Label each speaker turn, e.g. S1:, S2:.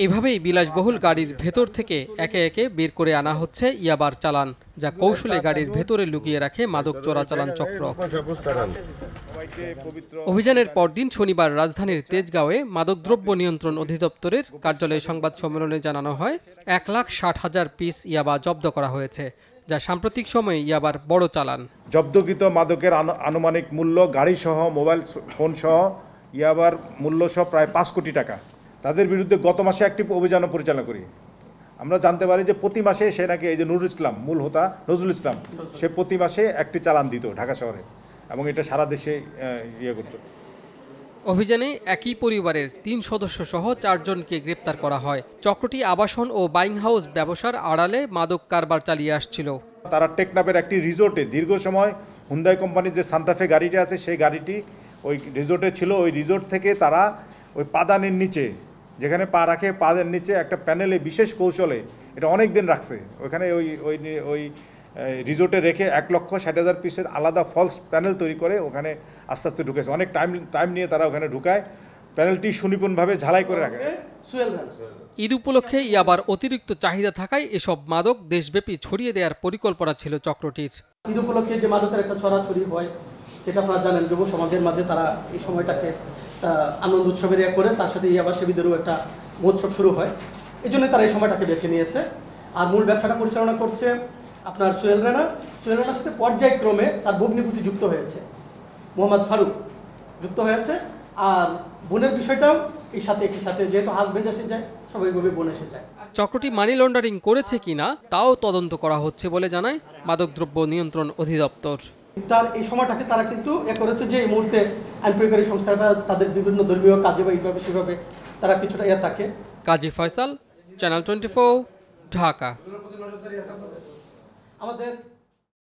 S1: এভাবেই বিলাসবহুল গাড়ির ভেতর থেকে একে একে বের করে আনা হচ্ছে ইয়াবার চালান, যা কৌশলে গাড়ির ভেতরে লুকিয়ে রাখে মাদক চোরাচালান চক্র। অভিযানের পরদিন শনিবার রাজধানীর তেজগাঁওয়ে মাদকদ্রব্য নিয়ন্ত্রণ অধিদপ্তরের কার্যালয়ে সংবাদ সম্মেলনে জানানো হয় 1,60,000 পিস ইয়াবা জব্দ করা হয়েছে, যা সাম্প্রতিক সময়ে ইয়াবার বড় চালান।
S2: জব্দকৃত মাদকের আনুমানিক মূল্য গাড়িসহ মোবাইল ফোনসহ ইয়াবার মূল্যসহ প্রায় 5 কোটি টাকা। তাদের বিরুদ্ধে গত মাসে একটি অভিযান পরিচালনা করি। আমরা জানতে পারি যে প্রতি মাসে সে নাকি এই যে নুরুল ইসলাম, মূল হোতা নজরুল ইসলাম, সে প্রতি মাসে একটি চালান দিত ঢাকা শহরে এবং এটা সারা দেশে করত।
S1: অভিযানে একই পরিবারের 3 সদস্য সহ 4 জনকে গ্রেপ্তার করা হয়। চক্রটি আবাসন ও বাইং হাউস ব্যবসার আড়ালে মাদক কারবার চালিয়ে আসছিল।
S2: তারা টেকনাফের একটি রিসোর্টে দীর্ঘ সময় হুন্ডাই কোম্পানির যে সান্তাফে গাড়িটি আছে সেই গাড়িটি ওই রিসোর্টে ছিল। ওই রিসোর্ট থেকে তারা ওই পাদানের নিচে, যেখানে পা রাখে পাদের নিচে একটা প্যানেলে বিশেষ কৌশলে এটা অনেক দিন রাখছে, ওইখানে ওই রিসোর্টে রেখে 1,60,000 পিসের আলাদা ফলস প্যানেল তৈরি করে ওখানে আস্তে আস্তে ঢুকেছে। অনেক টাইম নিয়ে তারা ওখানে ঢুকায়, প্যানেলটি সুনিপুণভাবে ঝালাই করে রাখে।
S1: ঈদ উপলক্ষে ইয়াবার অতিরিক্ত চাহিদা থাকায় এসব মাদক দেশব্যাপী ছড়িয়ে দেওয়ার পরিকল্পনা ছিল চক্রটির।
S3: ঈদ উপলক্ষে যে মাদকের একটা ছড়াছড়ি হয়, যেটা আপনারা জানেন, যুব সমাজের মাঝে তারা এই সময়টাকে আনন্দ উৎসবের করে তার সাথে ইয়াবা সেবীদেরও একটা মহোৎসব শুরু হয়। এই জন্য তারা এই সময়টাকে বেছে নিয়েছে। আর মূল ব্যবসাটা পরিচালনা করছে আপনার সোহেল রানার সাথে পর্যায়ক্রমে তার ভগ্নিপতি যুক্ত হয়েছে, মোহাম্মদ ফারুক যুক্ত হয়েছে। আর বোনের বিষয়টাও একই সাথে যেহেতু হাজবেন্ড এসে যায়, সবাইভাবে বোন এসে যায়।
S1: চক্রটি মানি লন্ডারিং করেছে কিনা তাও তদন্ত করা হচ্ছে বলে জানায় মাদকদ্রব্য নিয়ন্ত্রণ অধিদপ্তর।
S3: তার এই সময়টাকে তারা কিন্তু করেছে যে এই মুহূর্তে আইন প্রয়োগকারী সংস্থাটা তাদের বিভিন্ন ধর্মীয় কাজে বা এইভাবে সেভাবে তারা কিছুটা থাকে।
S1: কাজী ফয়সাল, চ্যানেল 24, ঢাকা।
S3: আমাদের